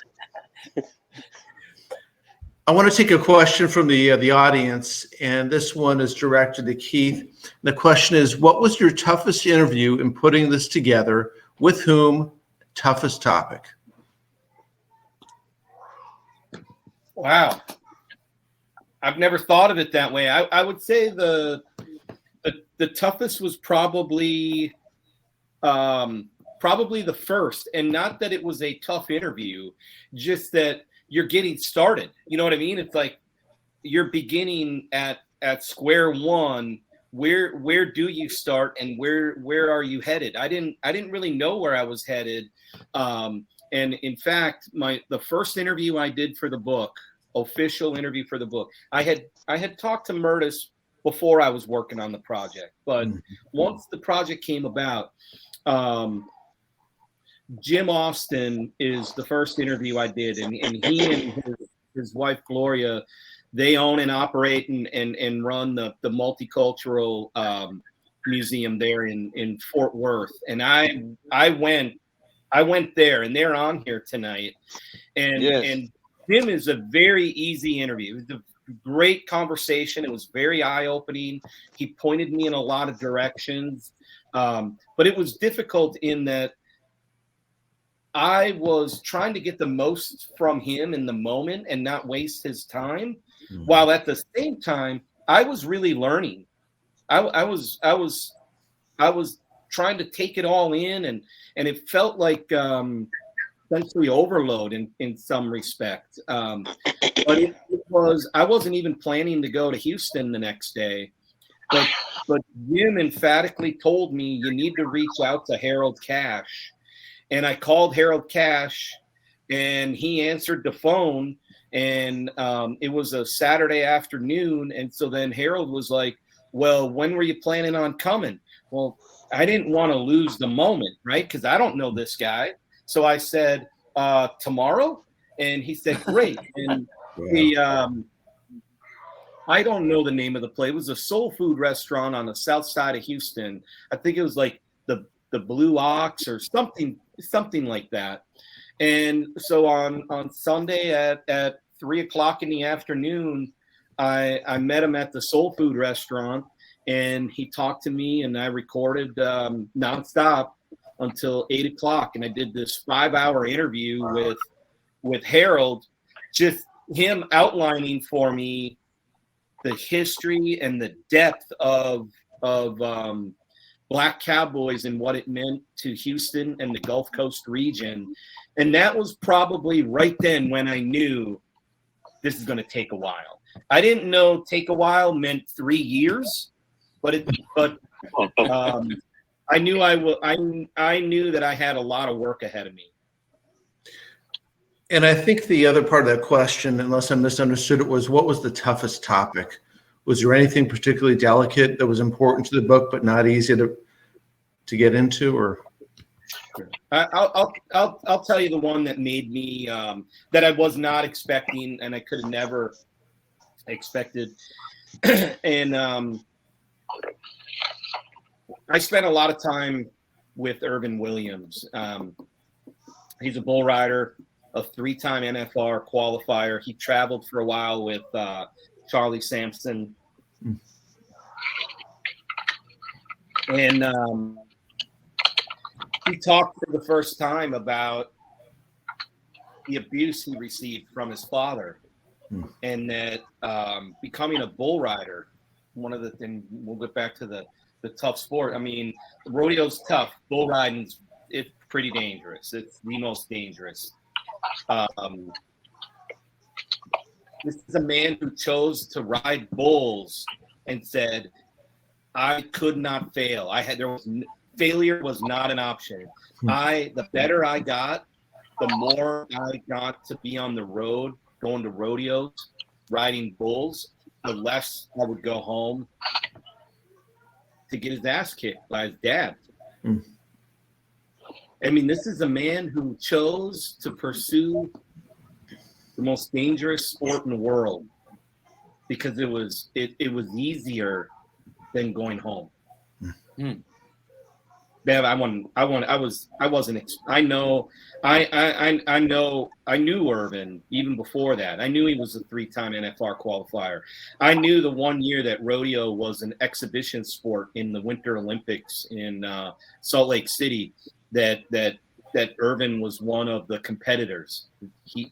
I want to take a question from the audience, and this one is directed to Keith. The question is, what was your toughest interview in putting this together? With whom? Toughest topic. Wow. I've never thought of it that way. I would say the toughest was probably the first, and not that it was a tough interview, just that you're getting started. You know what I mean? It's like you're beginning at square one. Where do you start, and where are you headed? I didn't really know where I was headed. And in fact, the first interview I did for the book, official interview for the book, I had talked to Myrtis before I was working on the project, but once the project came about, Jim Austin is the first interview I did, and he and his wife Gloria, they own and operate and run the multicultural museum there in Fort Worth, and I went there, and they're on here tonight, and yes. and Jim is a very easy interview. It was a great conversation. It was very eye-opening. He pointed me in a lot of directions, but it was difficult in that I was trying to get the most from him in the moment and not waste his time, while at the same time I was really learning. I was trying to take it all in, and it felt like sensory overload in some respect. But it was, I wasn't even planning to go to Houston the next day, but Jim emphatically told me, you need to reach out to Harold Cash. And I called Harold Cash, and he answered the phone, and it was a Saturday afternoon. And so then Harold was like, well, when were you planning on coming? Well, I didn't want to lose the moment, right? Because I don't know this guy. So I said, tomorrow? And he said, great. And I don't know the name of the place. It was a soul food restaurant on the south side of Houston. I think it was like the Blue Ox or something like that. And so on Sunday at 3:00 in the afternoon, I met him at the soul food restaurant, and he talked to me, and I recorded nonstop until 8:00. And I did this 5-hour interview with Harold, just him outlining for me the history and the depth of Black Cowboys and what it meant to Houston and the Gulf Coast region. And that was probably right then when I knew this is going to take a while. I didn't know take a while meant 3 years, but I knew I knew that I had a lot of work ahead of me. And I think the other part of that question, unless I misunderstood it, was what was the toughest topic? Was there anything particularly delicate that was important to the book but not easy to get into? Or I'll tell you the one that made me that I was not expecting, and I could have never expected. And I spent a lot of time with Irvin Williams. He's a bull rider, a 3-time NFR qualifier. He traveled for a while with Charlie Sampson. And he talked for the first time about the abuse he received from his father, and that becoming a bull rider, one of the things, we'll get back to the tough sport. I mean, rodeo's tough. Bull riding's, it's pretty dangerous. It's the most dangerous. This is a man who chose to ride bulls and said, I could not fail. Failure was not an option. The better I got, the more I got to be on the road, going to rodeos, riding bulls, the less I would go home to get his ass kicked by his dad. I mean, this is a man who chose to pursue the most dangerous sport in the world because it was easier than going home. Man, I knew Irvin even before that. I knew he was a 3-time NFR qualifier. I knew the one year that rodeo was an exhibition sport in the Winter Olympics in Salt Lake City, that Irvin was one of the competitors.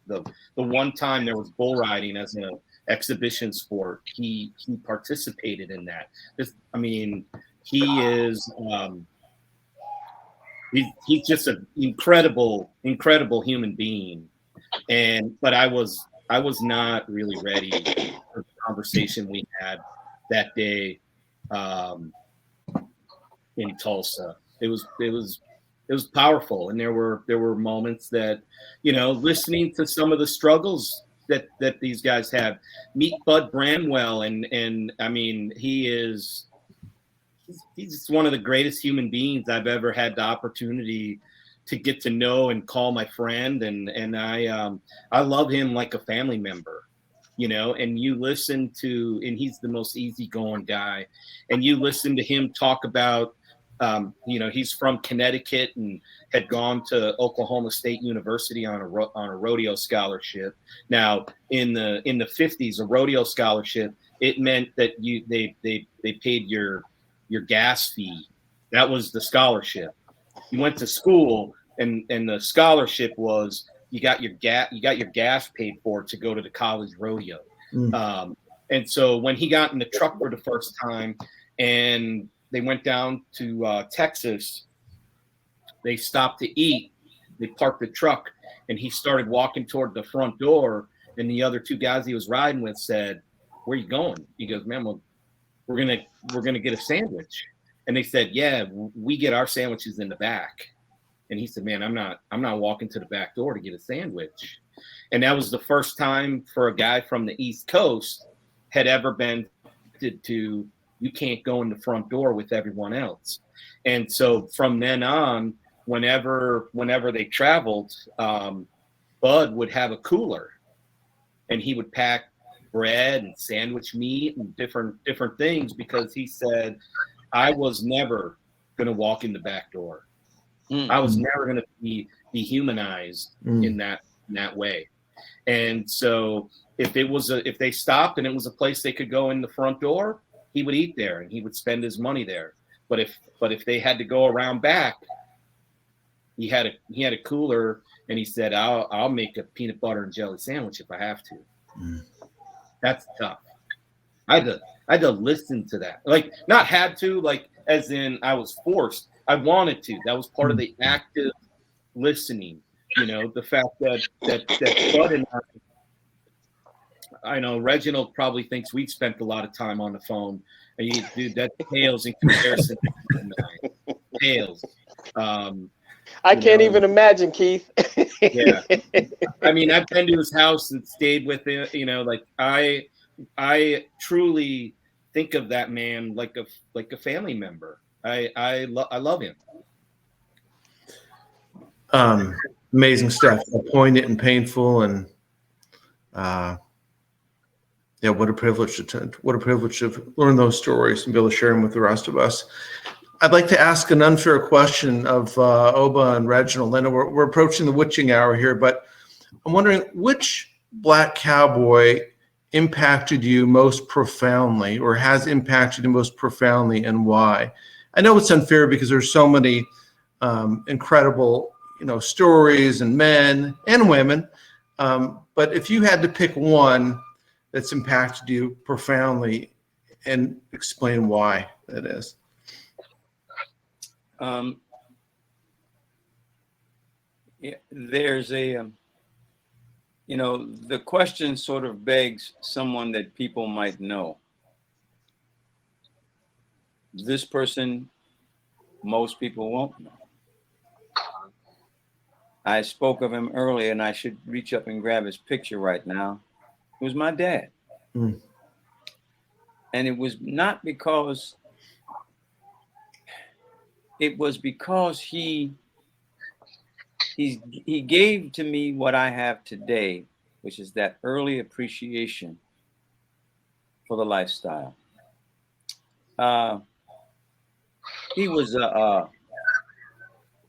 The one time there was bull riding as an exhibition sport, he participated in that. He is he's just an incredible human being. But I was not really ready for the conversation we had that day in Tulsa. It was powerful, and there were moments that, listening to some of the struggles that these guys have. Meet Bud Branwell, and I mean, he's one of the greatest human beings I've ever had the opportunity to get to know and call my friend, and I love him like a family member, and you listen to, and he's the most easygoing guy, and you listen to him talk about, he's from Connecticut and had gone to Oklahoma State University on a rodeo scholarship. Now, in the 50s, a rodeo scholarship, it meant that they paid your gas fee. That was the scholarship. You went to school, and the scholarship was you got your gas paid for to go to the college rodeo. And so when he got in the truck for the first time, and they went down to Texas, they stopped to eat. They parked the truck, and he started walking toward the front door. And the other 2 guys he was riding with said, "Where are you going?" He goes, "Man, well, we're gonna get a sandwich." And they said, "Yeah, we get our sandwiches in the back." And he said, "Man, I'm not walking to the back door to get a sandwich." And that was the first time for a guy from the East Coast had ever been to, you can't go in the front door with everyone else. And so from then on, whenever they traveled, Bud would have a cooler, and he would pack bread and sandwich meat and different things, because he said, I was never going to walk in the back door. I was never going to be dehumanized in that way. And so if they stopped and it was a place they could go in the front door, he would eat there and he would spend his money there. But if they had to go around back, he had a cooler, and he said, I'll make a peanut butter and jelly sandwich if I have to. That's tough. I had to listen to that. Like, not had to, like, as in I was forced. I wanted to. That was part of the active listening. The fact that Bud and I know Reginald probably thinks we've spent a lot of time on the phone. And dude, that pales in comparison to mine. Pales. I can't even imagine, Keith. Yeah. I mean, I've been to his house and stayed with him. Like I truly think of that man like a family member. I love him. Amazing stuff. Poignant and painful, and what a privilege to learn those stories and be able to share them with the rest of us. I'd like to ask an unfair question of Obba and Reginald. I know we're approaching the witching hour here, but I'm wondering, which Black cowboy impacted you most profoundly, or has impacted you most profoundly, and why? I know it's unfair because there's so many incredible, stories and men and women. But if you had to pick one that's impacted you profoundly and explain why that is. Yeah, there's a, the question sort of begs someone that people might know. This person, most people won't know. I spoke of him earlier, and I should reach up and grab his picture right now. It was my dad. Mm. And it was not because, it was because he gave to me what I have today, which is that early appreciation for the lifestyle. He was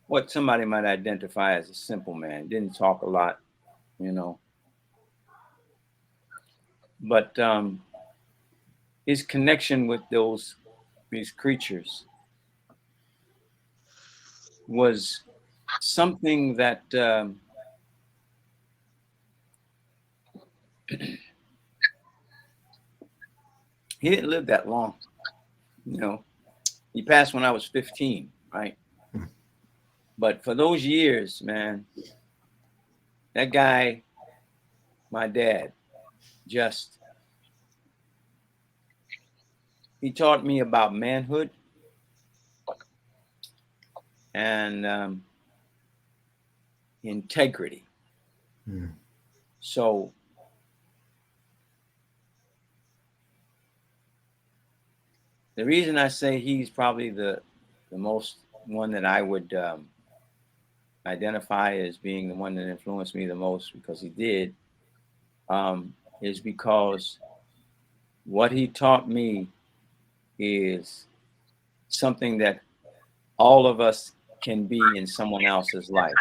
what somebody might identify as a simple man. Didn't talk a lot, but his connection with these creatures was something that he didn't live that long. He passed when I was 15, right? But for those years, man, that guy, my dad, he taught me about manhood and integrity. Mm. So the reason I say he's probably the most one that I would identify as being the one that influenced me the most, because he did, is because what he taught me is something that all of us can be in someone else's life.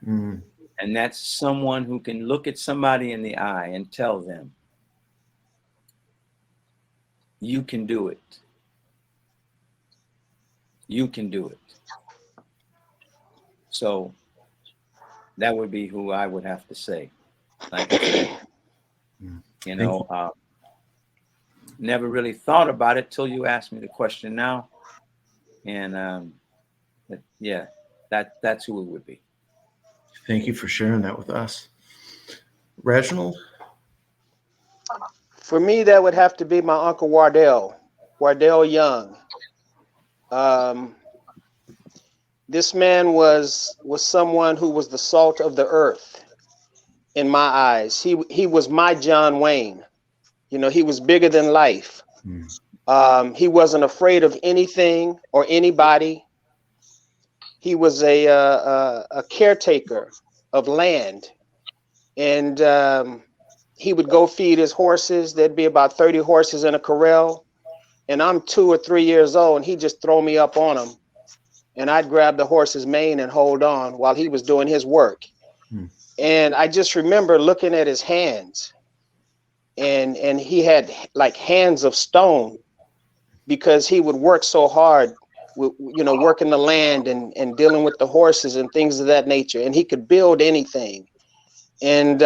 Mm. And that's someone who can look at somebody in the eye and tell them, you can do it. You can do it. So that would be who I would have to say. Like I said, never really thought about it till you asked me the question now. And that's who it would be. Thank you for sharing that with us. Reginald? For me, that would have to be my Uncle Wardell Young. This man was someone who was the salt of the earth in my eyes. He was my John Wayne. He was bigger than life. Mm. He wasn't afraid of anything or anybody. He was a caretaker of land, and he would go feed his horses. There'd be about 30 horses in a corral, and I'm 2 or 3 years old, and he'd just throw me up on him, and I'd grab the horse's mane and hold on while he was doing his work. Hmm. And I just remember looking at his hands, and he had like hands of stone, because he would work so hard with, working the land and dealing with the horses and things of that nature. And he could build anything. And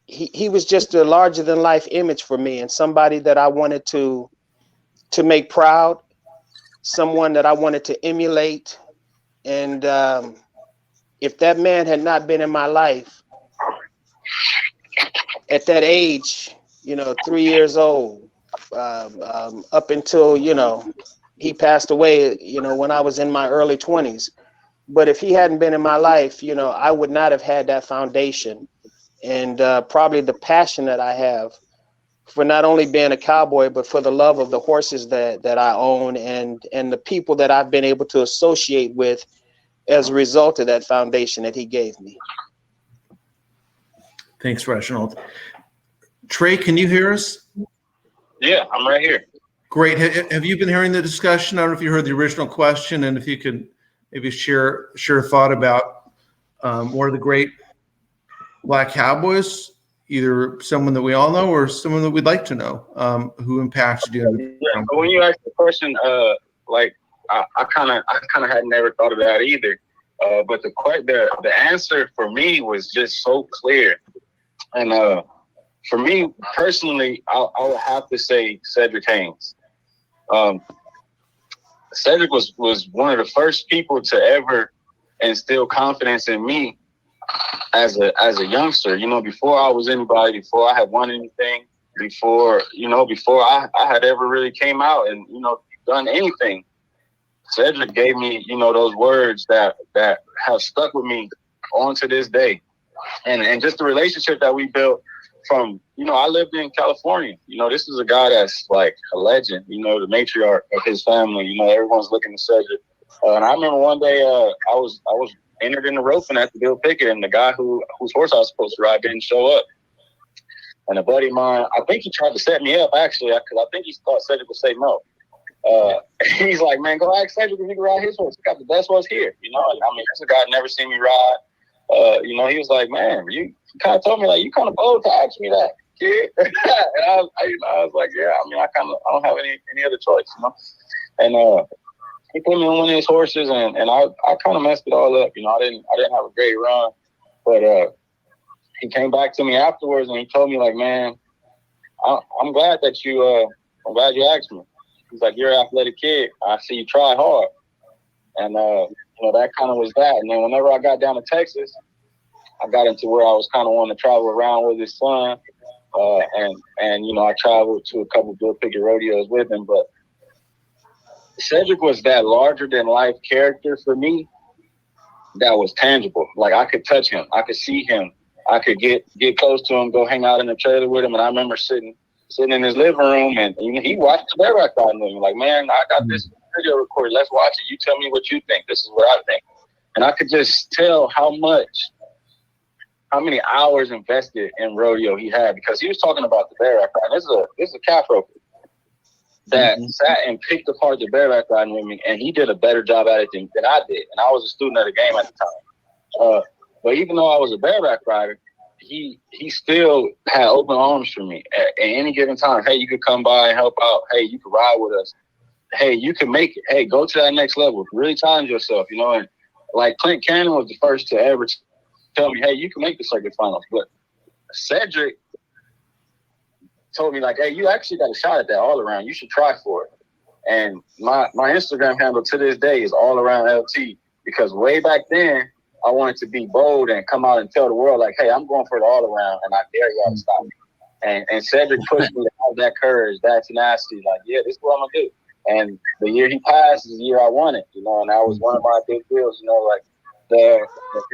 he was just a larger than life image for me, and somebody that I wanted to make proud, someone that I wanted to emulate. And if that man had not been in my life at that age, 3 years old, up until, he passed away, when I was in my early 20s. But if he hadn't been in my life, I would not have had that foundation, and probably the passion that I have for not only being a cowboy, but for the love of the horses that I own, and the people that I've been able to associate with as a result of that foundation that he gave me. Thanks, Reginald. Trey, can you hear us? Yeah, I'm right here. Great. Have you been hearing the discussion? I don't know if you heard the original question, and if you could maybe share a thought about one of the great Black Cowboys, either someone that we all know or someone that we'd like to know, who impacted you. Yeah, but when you ask the question, I kind of had never thought of that either. But the answer for me was just so clear. And for me personally, I would have to say Cedric Haynes. Cedric was one of the first people to ever instill confidence in me as a youngster. You know, before I was anybody, before I had won anything, before I had ever really came out and, you know, done anything. Cedric gave me, you know, those words that have stuck with me on to this day. And just the relationship that we built from, you know, I lived in California. You know, this is a guy that's like a legend, you know, the matriarch of his family. You know, everyone's looking to Cedric. And I remember one day I was entered in the roping at the Bill Pickett, and the guy whose horse I was supposed to ride didn't show up. And a buddy of mine, I think he tried to set me up, actually, because I think he thought Cedric would say no. He's like, man, go ask Cedric if he can ride his horse. He got the best horse here. You know, I mean, this is a guy that never seen me ride. You know, he was like, man, you kind of told me, like, you kind of bold to ask me that, kid. And I was like, yeah, I mean, I don't have any other choice, you know. And he put me on one of his horses, and I kind of messed it all up. You know, I didn't have a great run, but he came back to me afterwards and he told me, like, man, I'm glad that I'm glad you asked me. He's like, you're an athletic kid. I see you try hard. And, you know, that kind of was that. And then whenever I got down to Texas, I got into where I was kind of wanting to travel around with his son. And, you know, I traveled to a couple of Bill Pickett rodeos with him. But Cedric was that larger than life character for me that was tangible. Like, I could touch him. I could see him. I could get close to him, go hang out in the trailer with him. And I remember sitting in his living room, and he watched the bareback riding with me. Like, man, I got this video recorded. Let's watch it. You tell me what you think. This is what I think. And I could just tell how many hours invested in rodeo he had, because he was talking about the bareback riding. This is a calf roper that sat and picked apart the bareback riding with me, and he did a better job at it than I did. And I was a student of the game at the time. But even though I was a bareback rider, he still had open arms for me at any given time. Hey, you could come by and help out. Hey, you could ride with us. Hey, you can make it. Hey, go to that next level. Really challenge yourself, you know. And like Clint Cannon was the first to ever tell me, hey, you can make the circuit finals. But Cedric told me, like, hey, you actually got a shot at that all around. You should try for it. And my Instagram handle to this day is all around LT, because way back then, I wanted to be bold and come out and tell the world, like, hey, I'm going for it all around, and I dare y'all to stop me. And Cedric pushed me to have that courage, that tenacity, like, yeah, this is what I'm going to do. And the year he passed is the year I won it, you know, and that was one of my big deals, you know, like the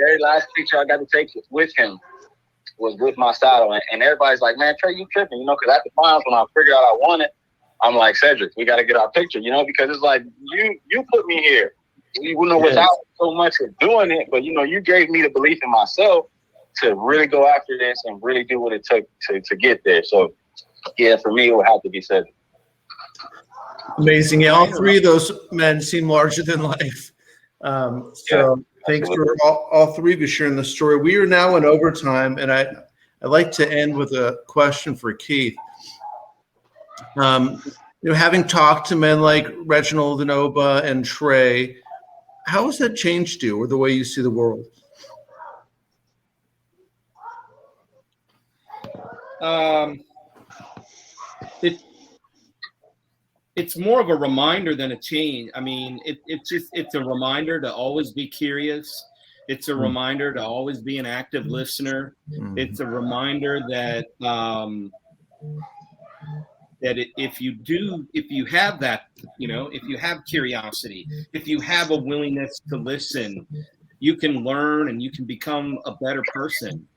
very last picture I got to take with him was with my saddle. And everybody's like, man, Trey, you tripping, you know, because at the finals when I figured out I won it, I'm like, Cedric, we got to get our picture, you know, because it's like, you put me here. You know, without so much of doing it, but, you know, you gave me the belief in myself to really go after this and really do what it took to get there. So, yeah, for me, it would have to be Cedric. Amazing. Yeah, all three of those men seem larger than life. Thanks for all three of you sharing the story. We are now in overtime, and I'd like to end with a question for Keith. You know, having talked to men like Reginald and Obba and Trey, how has that changed you or the way you see the world? It's more of a reminder than a change. I mean, it's a reminder to always be curious. It's a reminder to always be an active listener. It's a reminder that if you have that, you know, if you have curiosity, if you have a willingness to listen, you can learn and you can become a better person.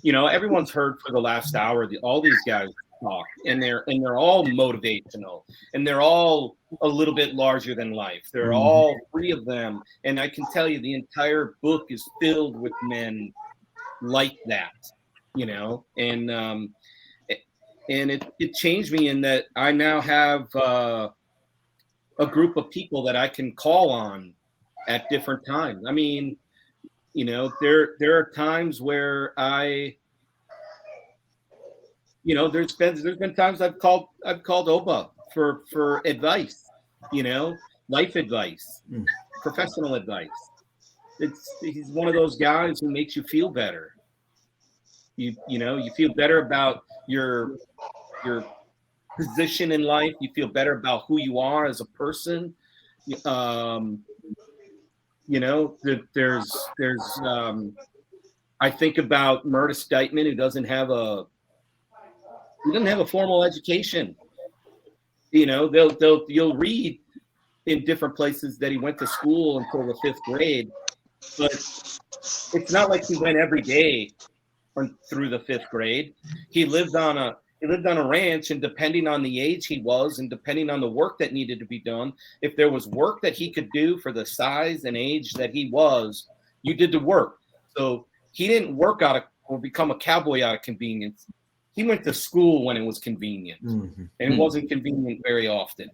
You know, everyone's heard for the last hour all these guys talk, and they're all motivational, and they're all a little bit larger than life. They're all three of them, and I can tell you the entire book is filled with men like that, you know, and it changed me in that I now have a group of people that I can call on at different times. I mean, you know, there are times where you know, there's been times I've called Obba for advice, you know, life advice, professional advice. He's one of those guys who makes you feel better. You feel better about your position in life. You feel better about who you are as a person. There's I think about Myrtis Dightman, who doesn't have a formal education. You'll read in different places that he went to school until the 5th grade, but it's not like he went every day through the 5th grade. He lived on a ranch, and depending on the age he was and depending on the work that needed to be done, if there was work that he could do for the size and age that he was, you did the work. So he didn't work or become a cowboy out of convenience. He went to school when it was convenient, and it wasn't convenient very often.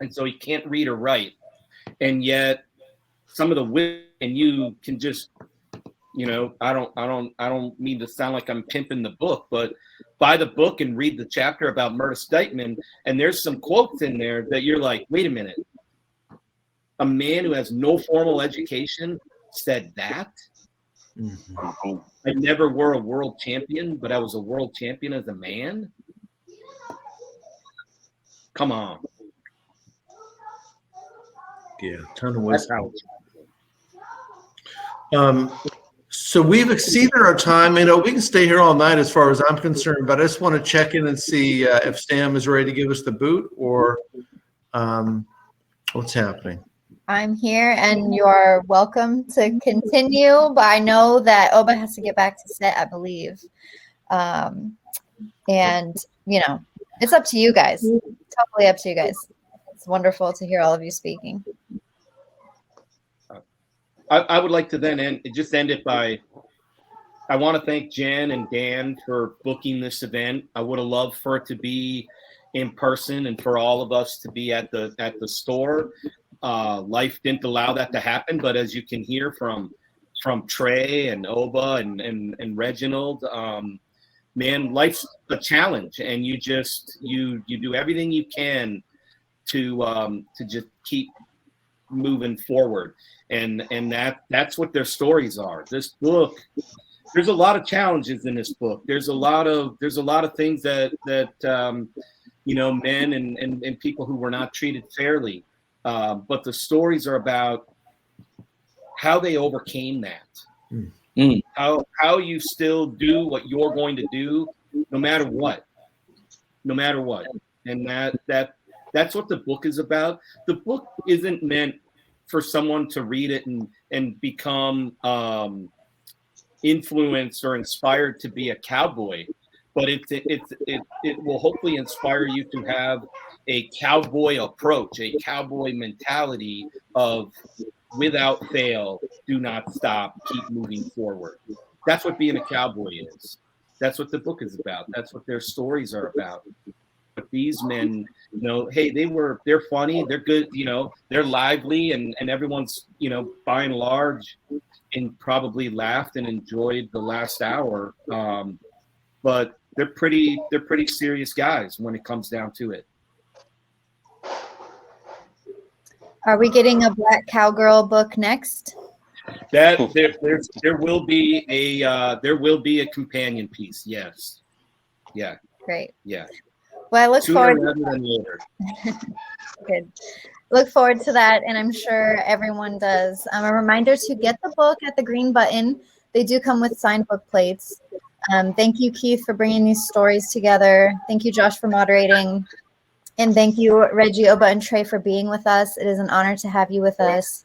And so he can't read or write. And yet some of the wisdom, and you can just, I don't mean to sound like I'm pimping the book, but buy the book and read the chapter about Myrtis Dightman, and there's some quotes in there that you're like, wait a minute. A man who has no formal education said that? I never were a world champion, but I was a world champion as a man? Come on. Yeah, ton of wisdom. So we've exceeded our time. We can stay here all night as far as I'm concerned, but I just want to check in and see if Sam is ready to give us the boot, or what's happening. I'm here, and you are welcome to continue, but I know that Obba has to get back to set, I believe. And, it's up to you guys. Totally up to you guys. It's wonderful to hear all of you speaking. I would like to then end it by, I want to thank Jen and Dan for booking this event. I would have loved for it to be in person and for all of us to be at the store. Life didn't allow that to happen, but as you can hear from Trey and Obba and Reginald, man, life's a challenge, and you do everything you can to just keep moving forward, and that's what their stories are. This book, there's a lot of challenges in this book. There's a lot of things that men and people who were not treated fairly. But the stories are about how they overcame that. How you still do what you're going to do, no matter what. And that's what the book is about. The book isn't meant for someone to read it and become influenced or inspired to be a cowboy, but it will hopefully inspire you to have a cowboy approach, a cowboy mentality of without fail, do not stop, keep moving forward. That's what being a cowboy is. That's what the book is about. That's what their stories are about. But these men, hey, they're funny, they're good, they're lively, and everyone's, by and large, and probably laughed and enjoyed the last hour. But they're pretty serious guys when it comes down to it. Are we getting a Black Cowgirl book next? There will be a companion piece. Yes. Yeah. Great. Yeah. Well, I look forward. Rather than later. Good. Look forward to that, and I'm sure everyone does. A reminder to get the book at the green button. They do come with signed book plates. Thank you, Keith, for bringing these stories together. Thank you, Josh, for moderating. And thank you, Reggie, Obba, and Trey, for being with us. It is an honor to have you with us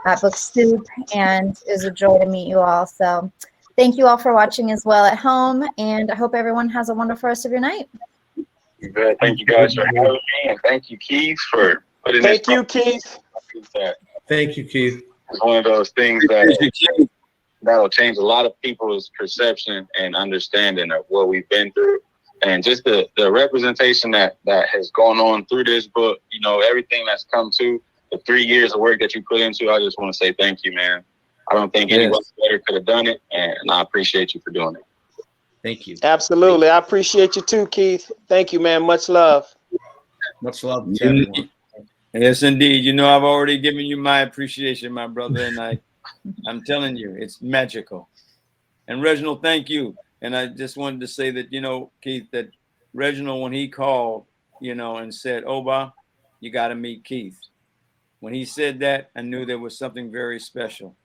at Book Soup, and it was a joy to meet you all. So thank you all for watching as well at home, and I hope everyone has a wonderful rest of your night. You bet. Thank you guys for having me, and thank you, Keith, for putting this. Thank you, Keith. Thank you, Keith. It's one of those things that'll change a lot of people's perception and understanding of what we've been through. And just the representation that has gone on through this book, everything that's come to, the 3 years of work that you put into, I just want to say thank you, man. I don't think anyone better could have done it, and I appreciate you for doing it. Thank you. Absolutely. I appreciate you too, Keith. Thank you, man. Much love. Much love to everyone. Yes, indeed. You know, I've already given you my appreciation, my brother, and I'm telling you, it's magical. And Reginald, thank you. And I just wanted to say that, you know, Keith, that Reginald, when he called, you know, and said, Obba, you got to meet Keith. When he said that, I knew there was something very special.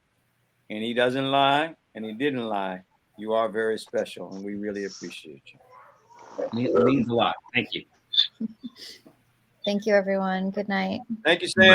And he doesn't lie, and he didn't lie. You are very special, and we really appreciate you. It means a lot. Thank you. Thank you, everyone. Good night. Thank you, Sam.